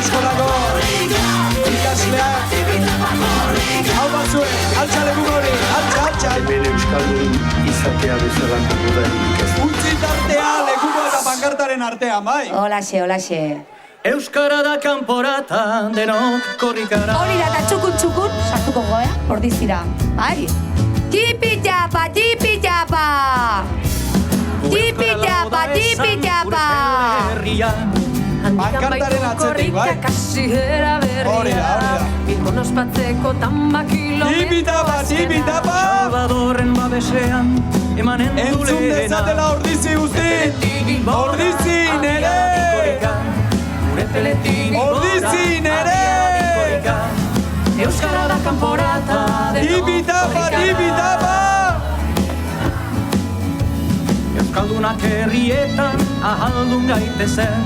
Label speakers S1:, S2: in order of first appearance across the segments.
S1: eskolako ikasleak. Hau batzuen, altza legun hori, altza.
S2: Hemen euskaldun izatea bezalako dudarik ez.
S1: Utzi tartea, lekuko eta pankartaren artean, bai?
S3: Olaxe.
S4: Euskara da kanporata, denok korrikara.
S3: Hori da, eta txukun, sartuko goea, ordizira. Bai. Tipi-tapa! Tipi-tapa!
S1: Pankartaren atzetik, bai? Hori da.
S5: Bilbon ospatzeko tamba kilometro
S1: Tipi-tapa!
S4: Salvadorren babesean, emanen du
S1: Entzun dezatela ordizi guzti! Ordizi nere! Ordizi nere!
S5: Euskara da kanporata
S1: Tipi-tapa!
S4: Euskaldunak herrietan ahaldun gaitezen.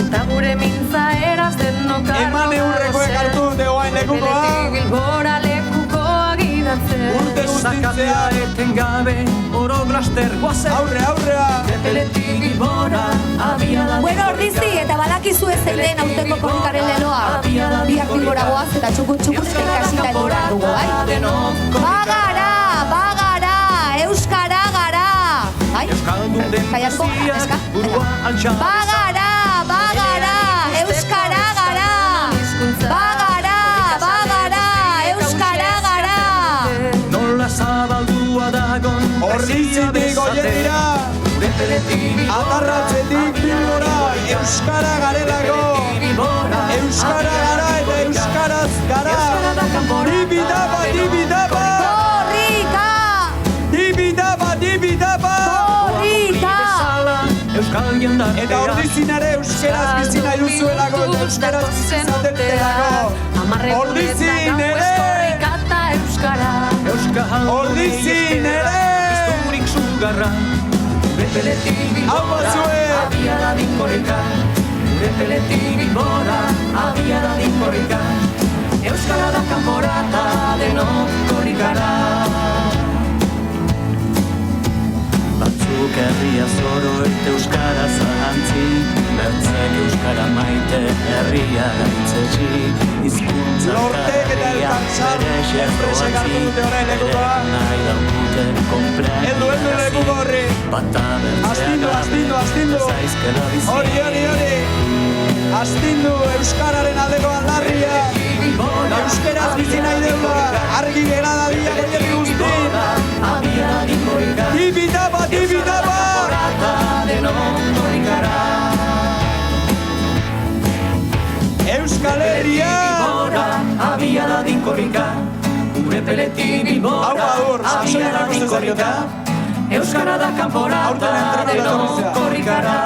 S5: Eta gure mintza eraz denok
S1: Eman eurrekoek hartu dute oain lekukoa.
S5: Bilbora lekuko agidatzen
S1: Urte
S4: Zakatea
S1: guztitzean.
S4: etengabe, oro blaster guazen.
S1: Aurrea!
S5: Repeletik Bilbora abiada.
S3: Bueno, ordizi, eta badakizu ez zein den aurtengo korrikaren leloa. Biak Bilbora goaz eta txukun eta ikasita edo behar dugu, bai? Bagara! Euskara gara! Bai?
S4: Euskaldun den
S3: Kaiasko,
S4: guztiak,
S3: eska?
S4: burua altxa.
S3: Bagara! Euskara gara! Bagara! Euskara gara!
S4: Nola zabaldua dagon
S1: Ordizitik oietira! Atarratzetik Bilbora! Euskara garelako! Euskara gara eta euskaraz gara! Tipi-tapa! Tipi-tapa!
S4: Euskal jendartea.
S1: Eta ordizinare euskeraz bizi nahi duzuelako eta euskaraz bizi zatetelako. Ordizinere! Ordizinere!
S4: Izturik zugarra.
S1: Hau batzue!
S4: Abiada dinkoreka. Repeletik Bilbora. Abiada dinkoreka. Euskara da kanporata, denok korrikara. Batzuk herria zoro eta euskara zahantzi, bertzek euskara maite herria gaitzetsi, izkuntza
S1: Lortek eta elkartzar, enpresek hartu dute orain lekukoa.
S4: nahi daukute komplek.
S1: Eldu lekuko horri! Astindu! Hori! Astindu euskararen aldeko aldarria! Euskeraz bizi nahi deula, argi gera da dia goierri guzti! Tipi-tapa! Euskal Herria!
S4: Abiada dinkorrika, gure peleti Bilbora.
S1: Hau badur, sasoian ikusten zariota.
S4: Euskara da kanporata, denok korrikara.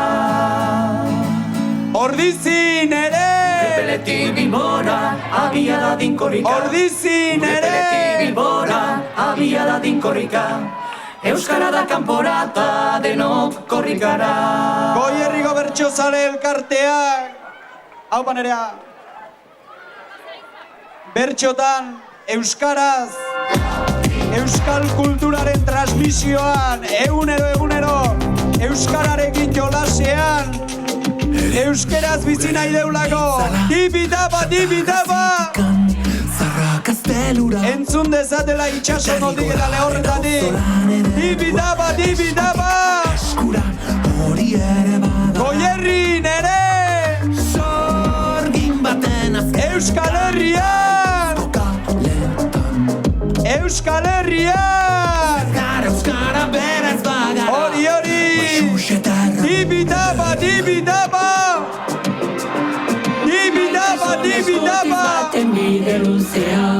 S1: Ordizin ere!
S4: Repeleti Bilbora, abiada dinkorrika.
S1: Ordizin ere!
S4: Repeleti Bilbora, abiada dinkorrika. Euskara da kanporata, denok korrikara.
S1: Goierriko bertsozale elkarteak! Hau panerea! Bertxotan, euskaraz, euskal kulturaren transmisioan, egunero, euskararekin jolasean, euskeraz bizi nahi deulako, tipi-tapa! Entzun dezatela itxasonotik eta lehorretatik, tipi-tapa! Goierrin ere! Euskal Herrian!
S4: Euskara berez bagara.
S1: Hori! Tipi-tapa!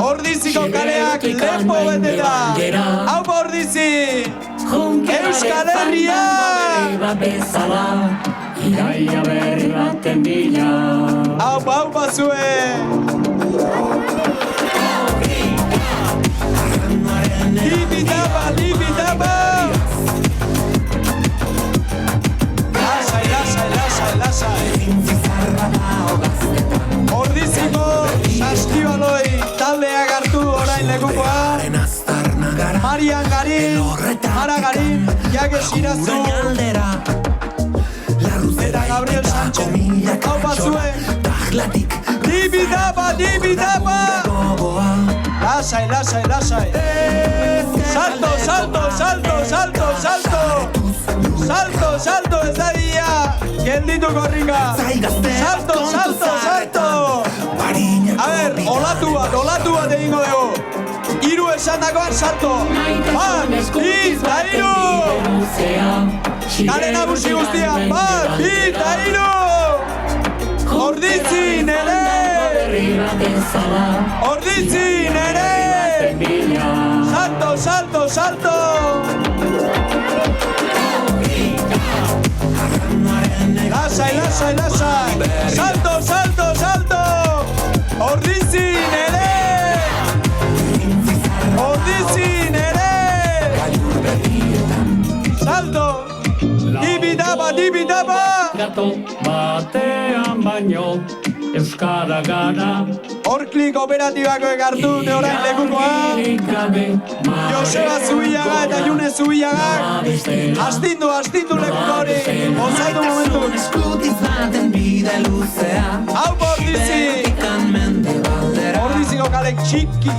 S1: Ordiziko kaleak lepo beteta! Hau ba ordizi! Euskal Herrian!
S5: Iraia berri baten bila.
S1: Hau ba zuen! Tipi-tapa! Lasai! Ordiziko saskibaloi taldeak hartu orain lekukoa. Marian Garin, Mara Garin, Jakes Irazu eta Gabriel Sánchez. Hau batzuen! Lasai, lasai, lasai. Salto, salto, salto, salto, salto. Salto, salto, ez da dia. Gelditu korrika. Salto, salto, salto. A ver, olatu bat egingo dugu. Hiru esan dagoan salto. Bat, bi, eta hiru. Kale nagusi guztian. Bat, bi, eta hiru. Orditzin ere. Orditzin ere. Salto, salto, salto. Lasai, lasai, lasai. Salto, salto, salto. Orditzin ere. Orditzin ere. Salto. Dibidaba, dibidaba.
S5: Gato batean baino euskara gara.
S1: Horklik operatibako ekartu dute orain lekukoa. Joseba Zubillaga eta June Zubillagak. Astindu, astindu lekuko hori. Ozaitu momentu. Hau Ordizi. Ordiziko kalek txiki.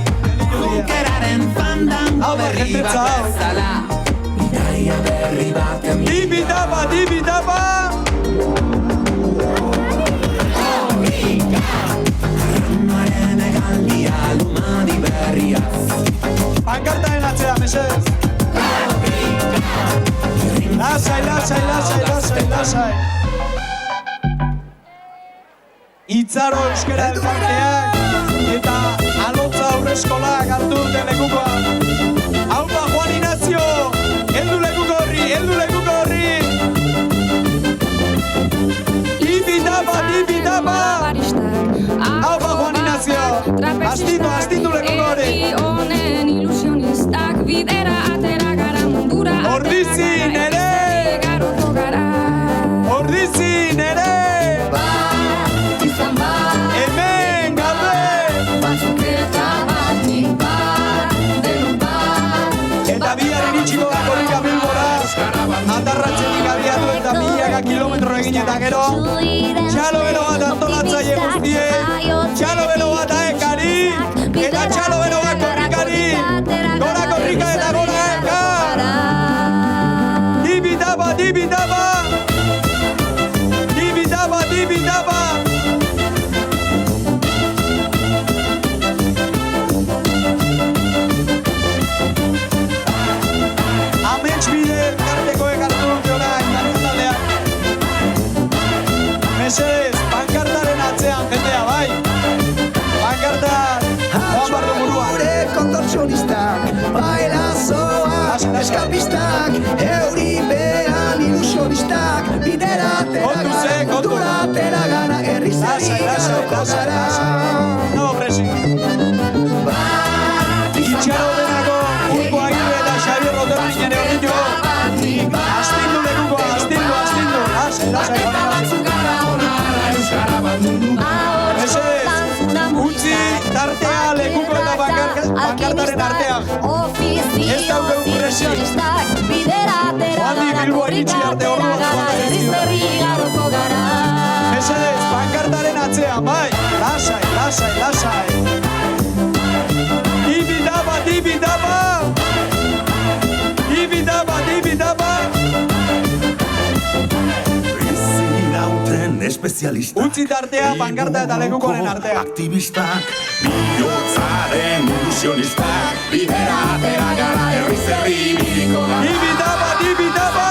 S1: Hau da jentetza hau. Dibidaba, dibidaba. Pankartaren atzera, mesedez. Lasai, lasai, lasai, lasai, lasai. Itzaro euskera elkarteak eta alotza aurreskolak hartu dute lekukoa. Haupa, Juan Ignacio! Heldu lekuko horri, heldu lekuko horri! Dibidaba, dibidaba! Haupa, Juan Ignacio! Astindu, astindu lekuko horri!
S6: Honen ilusionistak bidera atera gara mundura.
S1: Ordizin ere! Ordizin ere! Hemen gabe! Eta bihar iritsiko da korrika Bilbora. Atarratzetik abiatu eta milaka kilometro egin eta gero. Txalo bero bat antolatzaile guztie. Txalo bero bat aekari. Eta txalo bero bat korrikari. Gora korrika eta gora eka. Dibidaba, dibidaba. Dibidaba, dibidaba. Amets bide elkarteko ekartu dute orain pankartaldeak. Mesedez, pankartaren atzean jendea, bai. Pankarta, joan bardo buruan.
S7: Gure kontortzionistak, bailazoak, eskapistak, euri behan ilusionistak, bidera atera kultura atera gana, herri zari garoko gara.
S1: No, presi. Itxaro denako, Urko Agirre eta Xabier Roterrin ere horretu. Astindu lekuko, astindu, astindu. Lasai, lasai, mesedez, utzi tartea lekuko eta pankartaren artean. Ez daukegu presionik. Joandi Bilboa iritsi arte orduan mesedez, pankartaren atzean, bai. Lasai, lasai, lasai. Dibidaba, dibidaba. Dibidaba, dibidaba.
S2: Irauten espezialista.
S1: Utzi tartea, pankarta eta lekukoaren artean.
S2: Aktivistak, bihotzaren ilusionistak, bidera atera gara herri zerri biriko gara.
S1: Dibidaba, dibidaba.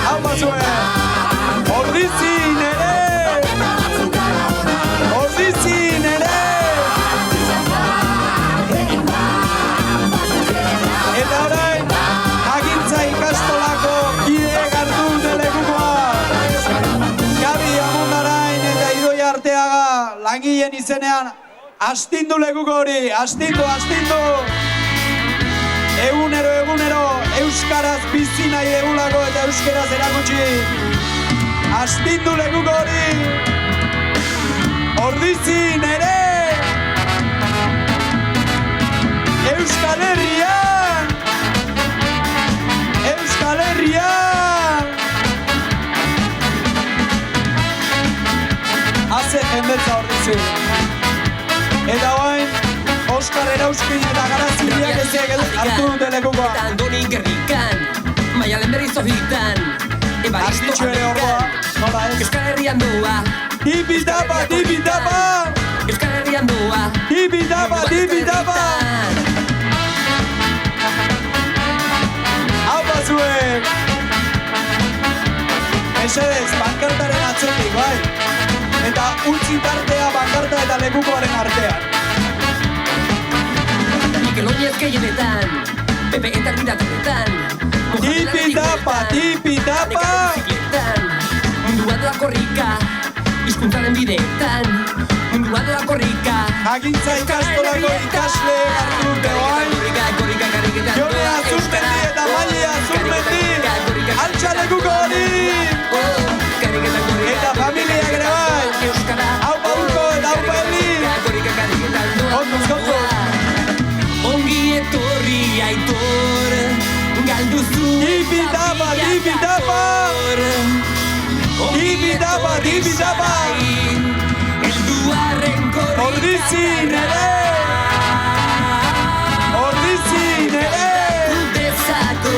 S1: Hau bazue. Orditzin ere. Orditzin ere. Eta orain, agintza ikastolako kideek hartu dute lekukoa. Gabi Amondarain eta Idoia Arteaga langileen izenean astindu lekuko hori, astindu, astindu. Egunero, egunero, euskaraz bizi nahi degulako eta euskaraz erakutsi. Astindu lekuko hori. Ordizin ere. Euskal Herrian. Euskal Herrian. Haze jendetza Ordizin. Oskar Erauskin eta Garaziliak ezek hartu dute lekukoa.
S4: Eta Andoni Gerrikan, Maialen berriz ohitan,
S1: Astitxo ere ordoa, nola ez?
S4: Euskal Herrian doa,
S1: Tipi-tapa, tipi-tapa!
S4: Euskal Herrian doa,
S1: Tipi-tapa, tipi-tapa! Hau batzuek! Mesedez, bankartaren atzetik, bai? Eta utzi tartea bankarta eta lekukoaren artean.
S4: Nickelodeon gehienetan, Pepe eta Bidatonetan,
S1: Tipi-tapa, tipi-tapa!
S4: Mundua doa korrika, hizkuntzaren bideetan, mundua doa korrika.
S1: Agintza ikastolako ikasle hartu dute oain. Jone Azurmendi eta Maile Azurmendi, altxa lekuko hori! Eta familiak ere bai! Haupa Urko eta haupa Eli! Kontuz, kontuz!
S4: Ongi etorri aitor, galduzu
S1: Tipi-tapa, tipi-tapa! Tipi-tapa, tipi-tapa!
S4: Elduarren korrika
S1: Ordizin ere! Ordizin ere!
S4: Dezako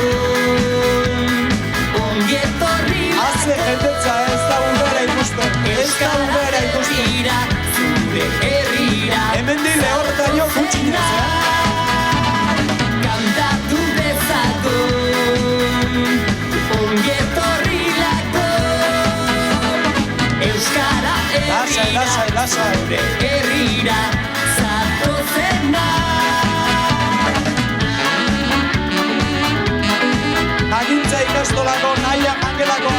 S4: Ongi etorri
S1: Haze jendetza ez da urbera ikusten. Ez da urbera ikusten.
S4: Zure herrira
S1: Hemen dile horretaino gutxinez,
S4: Kantatu dezako Ongi etorri lako Euskara
S1: Lasai, lasai, lasai.
S4: Zure herrira zatozena
S1: Agintza ikastolako, naia mangelako,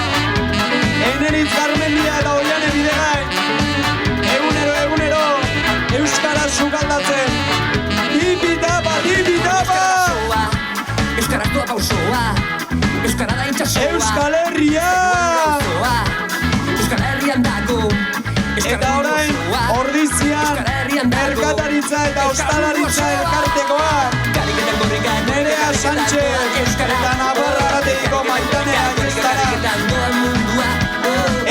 S1: Eneritz Garmendia eta Oiane Bidegain, egunero, Euskara sukaldatzen, tipi-tapa, tipi-tapa!
S4: Euskara doa pausoa, Euskara da intxasoa
S1: Euskal Herria!
S4: Euskal Herrian dago
S1: Eta orain, Ordizian, Merkataritza eta Ostalaritza elkartekoa, Nerea Sánchez eta Navarra Arategiko Maitanea Agestara,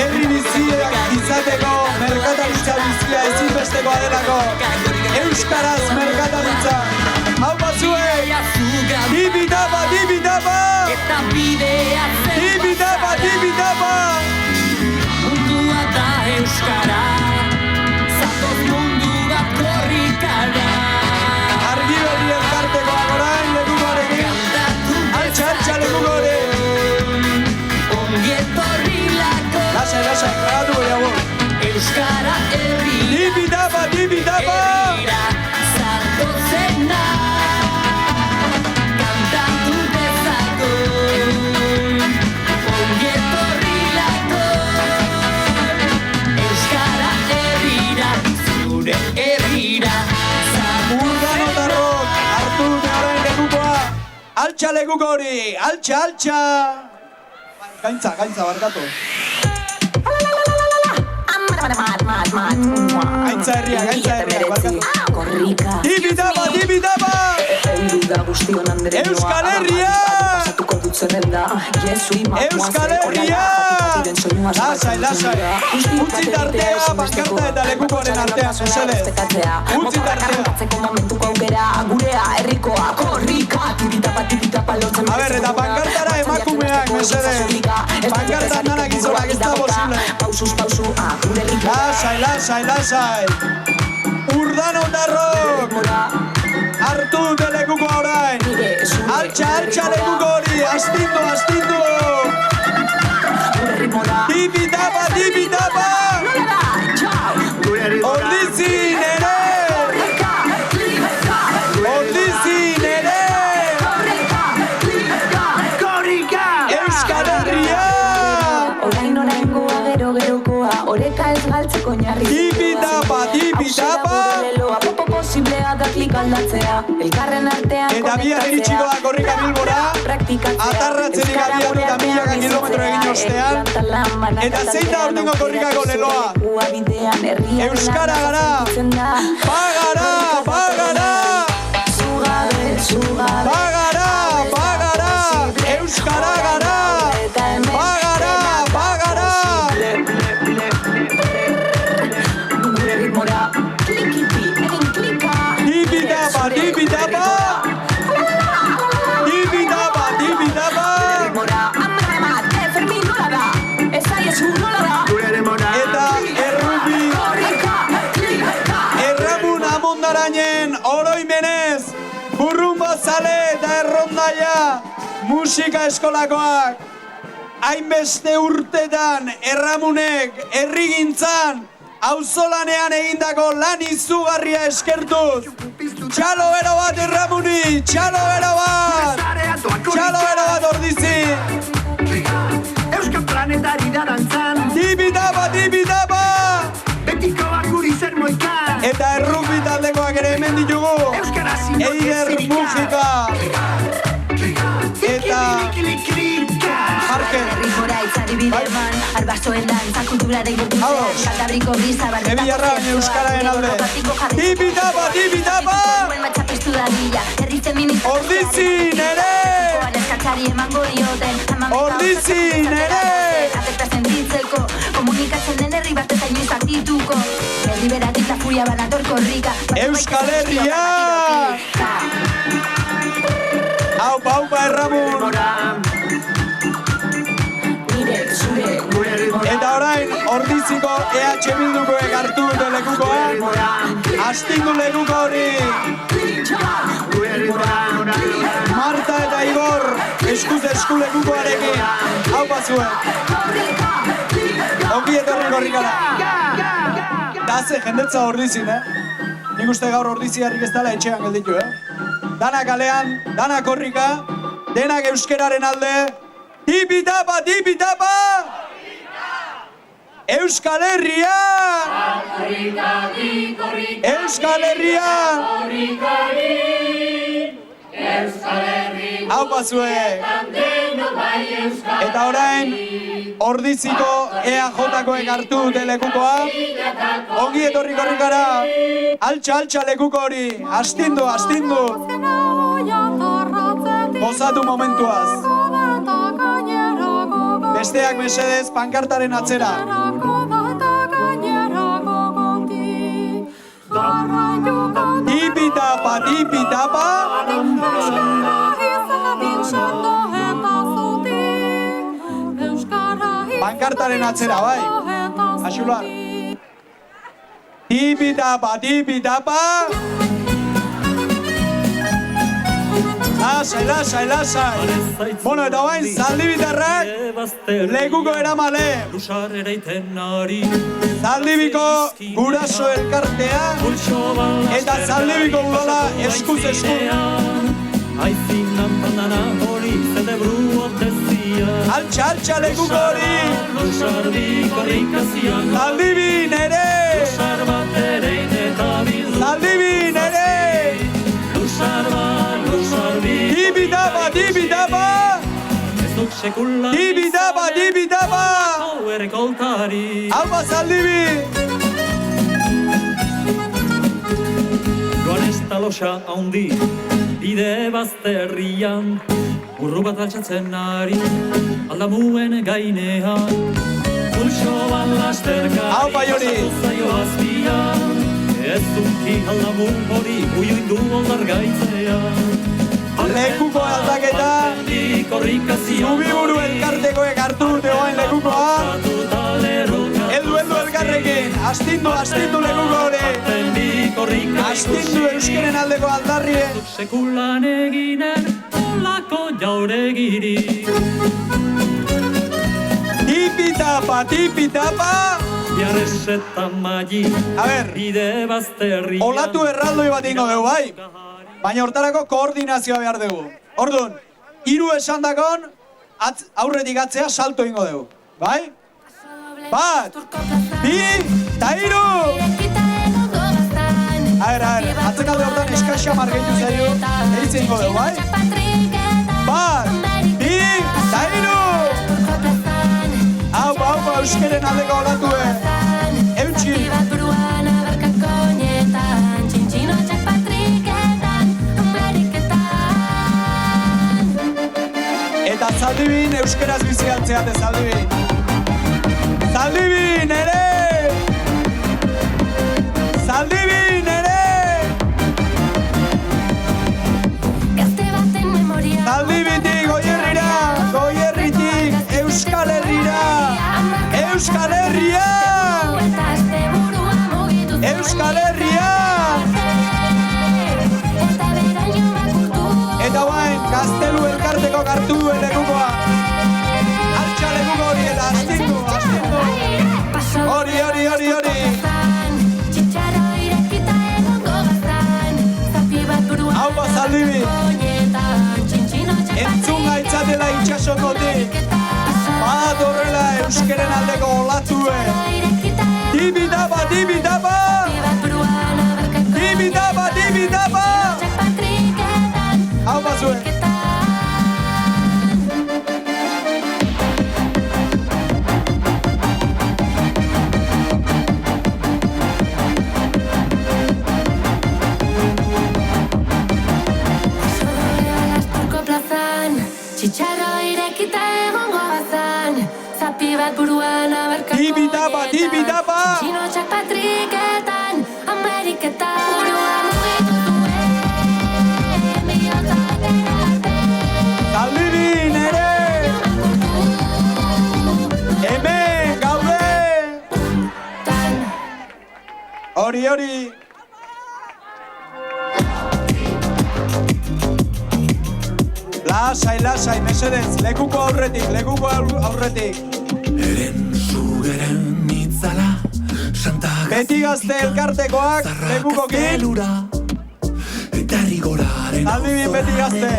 S1: herri biziak izateko merkataritza bizia ezinbestekoa delako, Euskaraz merkataritza. Hau batzuek, tipi-tapa, tipi-tapa!
S4: Eta bidea
S1: Tipi-tapa, tipi-tapa!
S4: Mundua da Euskara Zatoz mundu bat korrikara
S1: Argi berri elkartekoa orain lekukoarekin, altxa lekukore!
S4: Ongi etorri lako
S1: Lasai, grabatu gehiago.
S4: Euskara herri
S1: Tipi-tapa, tipi-tapa!
S4: Zatozena Kantatu dezako Ongi etorri lako Euskara herrira Zure herrira
S1: Urdanotarrok hartu dute orain lekukoa. Altxa lekuko hori, altxa! Gaintza, barkatu. Gaintza herria, barkatu. Tipi-tapa, tipi-tapa! Euskal Herria! Euskal Herria! Lasai. Utzi tartea, bankarta eta lekukoaren artean, mesedez. Utzi tartea. A ber, eta bankartara emakumeak, mesedez. Bankartan nanak izolak ez da posible. Lasai. Urdanotarrok! Hartu dute lekukoa orain. Altxa lekuko hori, astindu! Tipi-tapa! Ordizin ere! Euskal Herria!
S8: Gerokoa, oreka ez galtzeko oinarri.
S1: Tipi-tapa!
S8: Posiblea da klik aldatzea, elkarren artean
S1: eta bihar iritsiko da korrika Bilbora, atarratzerik abiatuta milaka kilometro egin ostean, eta zein da aurtengo korrikako leloa? Euskara gara! Bagara! Euskara gara! Bagara! Tipi-tapa! musika eskolakoak, hainbeste urtetan Erramunek herrigintzan auzolanean egindako lan izugarria eskertuz. Txalo bero bat Erramuni, txalo bero bat! Txalo bero bat Ordizi!
S7: Euskal planetari da dantzan,
S1: Tipitapa, tipitapa!
S7: betikoak guri zer moikan.
S1: Eta errukbi taldekoak ere hemen ditugu. Eider Mujika. Eta Markel. Ebilarra baina euskararen alde. Tipitapa, tipitapa! Ordizi nere! Ordizi nere!
S8: Komunikatzen den herri bat eta inoiz artituko. Herri beratita furia banatorko rika.
S1: Euskal Herria! Aupa, aupa, Erramun! Eta orain, Ordiziko EH Bildukoek hartu dute lekukoa. Astindu lekuko hori. Marta eta Igor, eskuz esku lekukoarekin. Aupa zuek. Ongi etorri korrikara. Daze jendetza Ordizin, Nik uste gaur Ordizi harrik ez dela etxean gelditu, Dana kalean, dana korrika, denak euskeraren alde. Tipitapa, tipitapa! Euskal Herria! Euskal Herria! Aupa zuek! Eta orain, Ordiziko EAJ-koek hartu dute lekukoa. Ongi etorri korrikara. Altxa, altxa lekuko hori. Astindu, astindu. Gozatu momentuaz. Besteak mesedez pankartaren atzera. Tipitapa, tipitapa. Pankartaren atzera, bai. Axula. Tipitapa, tipitapa. Lasai, lasai, lasai. Bueno, eta bain, Zaldibitarrak lekuko eramale. Zaldibiko guraso elkartea eta Zaldibiko udala eskuz esku. Altxa, altxa lekuko hori. Zaldibi nere. Zaldibi nere. Tipitapa, tipitapa! Tipitapa, tipitapa! Aupa Zaldibi!
S5: Joan ez talosa haundi, bide bazterrian, burru bat altxatzen ari, aldamuen gainean. Pulsoan lasterka,
S1: Aupa Joni!
S5: zaio azpian, ez dunki aldamu hori, uioindu oldar gaitzean.
S1: Lekuko aldaketa, Zubiburu elkartekoek hartu dute oain lekukoa. Eldu, eldu elkarrekin, astindu, astindu lekuko hori. Astindu euskeren aldeko aldarrien.
S5: Sekulan eginen, olako jauregiri.
S1: Tipitapa, tipitapa.
S5: Jarrezeta magi,
S1: A ber,
S5: bide bazterrian.
S1: olatu erraldoi bat ingo dugu, bai? Baina hortarako koordinazioa behar dugu. Orduan, 3 esandakon, aurretik atzea salto ingo dugu. Bai? 1, 2, eta 3! A ber, atzekalde hortan eskaxa margeitu zaio, eitzen ingo dugu, bai? 1, 2, eta 3! Aupa, aupa, euskeren aldeko olatue. Eutxi! Eta Zaldibin euskeraz bizi altzeate, Zaldibin. Zaldibin ere! Zaldibin ere! Zaldibitik Goierrira, Goierritik Euskal Herrira! Euskal Herria! Euskal Herria! Eta bain, Gaztelu elkarteko hartu duen Euskaldeko olatue. Dibidaba, dibidaba. Dibidaba, dibidaba. Hau bazue.
S6: Txitxarro irekita egongo bazan, zapi bat buruan abarkako
S1: Dibidaba, dibidaba.
S6: Txinotxak patriketan, Ameriketan burua mugitu zuen, bihotzaterate
S1: Zaldibin ere. Hemen gaude. Hori, hori. Lasai, lasai, mesedez, lekuko aurretik, lekuko aurretik.
S9: Eren zugeren itzala, Santa
S1: Beti gazte elkartekoak, lekukokin.
S9: Eta rigoraren
S1: Zaldibin beti gazte.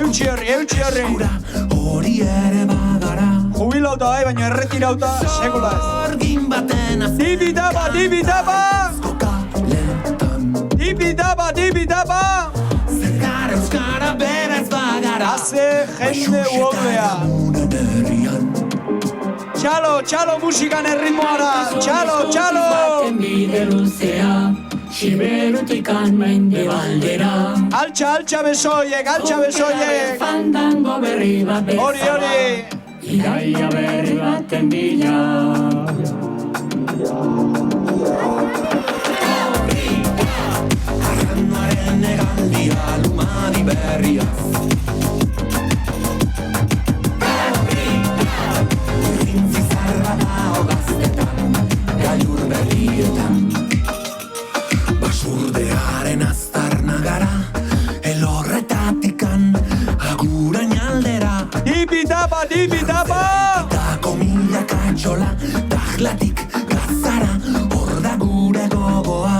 S1: Eutxi horri, eutxi horri.
S9: Hori ere bagara.
S1: Jubilauta bai, baina erretirauta sekula ez.
S9: Orgin baten
S1: Dibidaba, dibidaba. Dibidaba, dibidaba.
S9: Zergara euskara berez bagara.
S1: Haze jende uoldea. Txalo, txalo musikan erritmoara. Txalo, txalo.
S5: Bide luzea, Siberutikan mendebaldera.
S1: Altxa, altxa besoiek, altxa besoiek.
S5: Fandango berri bat bezala.
S1: Hori, hori.
S5: Iraia berri baten bila.
S9: Arranduaren egaldia lumadi berriaz. Urrintzi zarra dao gaztetan, gailur berrietan. Basurdearen aztarna gara, elorretatikan, agurain aldera.
S1: Dibidaba, dibidaba.
S9: Eta komila katxola, tajlatik gazara, hor da gure gogoa.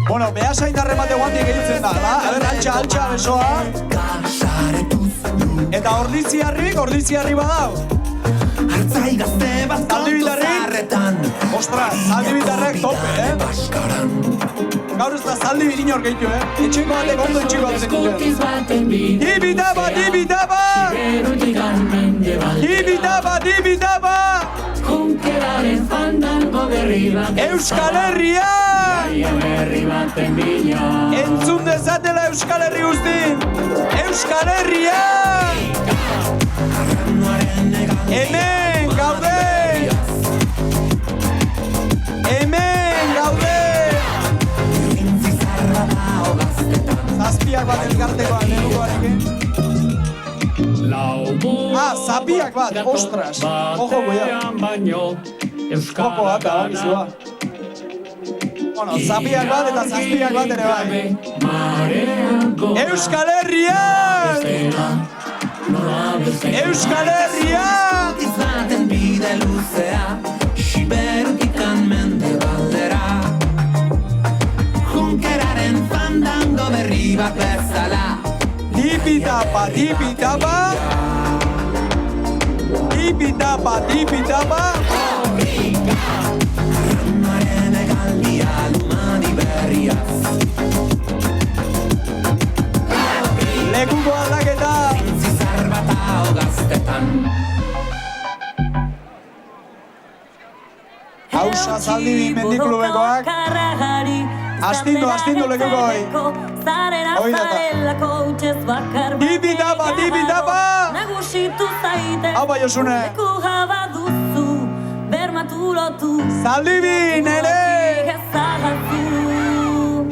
S1: Bueno, behasain darremate guantik egitzen da, la? A ber, altxa, altxa besoa.
S9: Kasaretuz
S1: Eta ordiziarri badau.
S9: hartzai gazte bat
S1: Zaldibitarrik?
S9: zarretan.
S1: Ostras, zaldibitarrek tope,
S9: Baskaran.
S1: Gaur ez da zaldibin inor gehitu, Etxeko batek ondo etxeko batek
S5: Eskutiz baten bide.
S1: Dibidaba, dibidaba.
S5: Siberutikan mendebaldera.
S1: Dibidaba, dibidaba.
S5: Junkeraren fandango berri bat bezala.
S1: Euskal Herria.
S5: Iraia berri baten bila.
S1: Entzun dezatela Euskal Herri guztin. Euskal Herria. Hemen gaude. Hemen gaude. Zazpiak bat elkartekoa lehenkoarekin. Zapiak bat, ostras. Ojo, cuidado. Ojo, ata, bakizua. Bueno, zapiak bat eta zazpiak bat ere bai. Euskal Herria! Euskal Herria!
S9: Izaten bide luzea, Siberutikan mendebaldera. Junkeraren fandango berri bat bezala.
S1: Dibidaba, dibidaba. Dibidaba, dibidaba.
S9: Arranduaren egaldia lumadi berriaz.
S1: Lekuko aldaketa.
S9: Zizar bat hau gaztetan.
S1: Hausa Zaldibin mendiklubekoak. Astindu, astindu lekuko hoi. Hoi data. Dibidaba, dibidaba. Hau bai Josune. Zaldibin ere.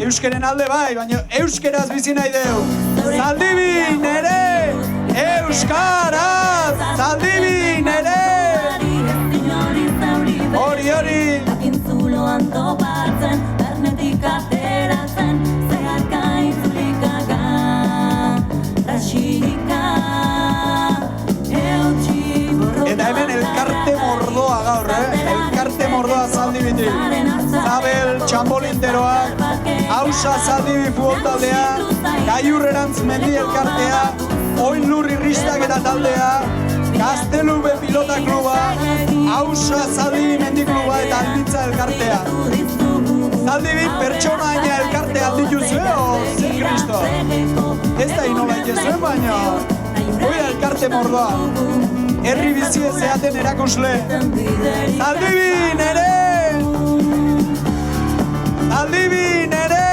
S1: Euskeren alde bai, baina euskeraz bizi nahi deu. Zaldibin ere. Euskaraz. Zaldibin ere. Hori, hori.
S6: Intzuloan topatzen, bernetik ateratzen, zeharka itzulikaka, rasika, eutxi borroka.
S1: Eta hemen elkarte mordoa gaur, elkarte mordoa Zaldibitik. Zabel, txambolinteroak, Hausa Zaldibi futbol taldea, Gaiurrerantz mendi elkartea, Oin Lur irristak eta taldea, Gaztelube Pilota Kluba, Ausa Zaldi Mendikluba eta Alditza Elkartea. Zaldibi pertsonaia elkartea aldituzue, o zer kristo? Ez da inola itezuen, baina oida elkarte mordoa. Herri bizi ezeaten erakosle. Zaldibi nere! Zaldibi nere!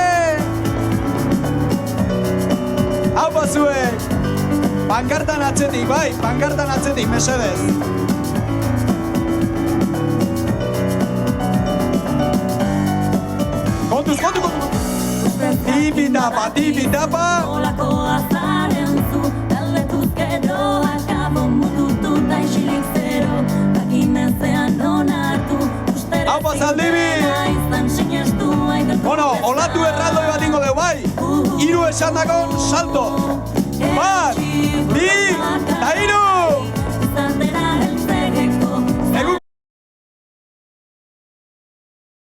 S1: Hau bazuek! Pankartan atzetik, bai, pankartan atzetik, mesedez. Kontuz. Tipi-tapa.
S6: Olako azaren zu, taldetuz gero akabo mutututa isilik zero, bakinezean onartu, ustere
S1: Hau Zaldibi!
S6: izan sinestu aitortu.
S1: Bueno, olatu erraldoi bat ingo deu, bai? 3 esan dakon, salto! Bat, bi, eta 3!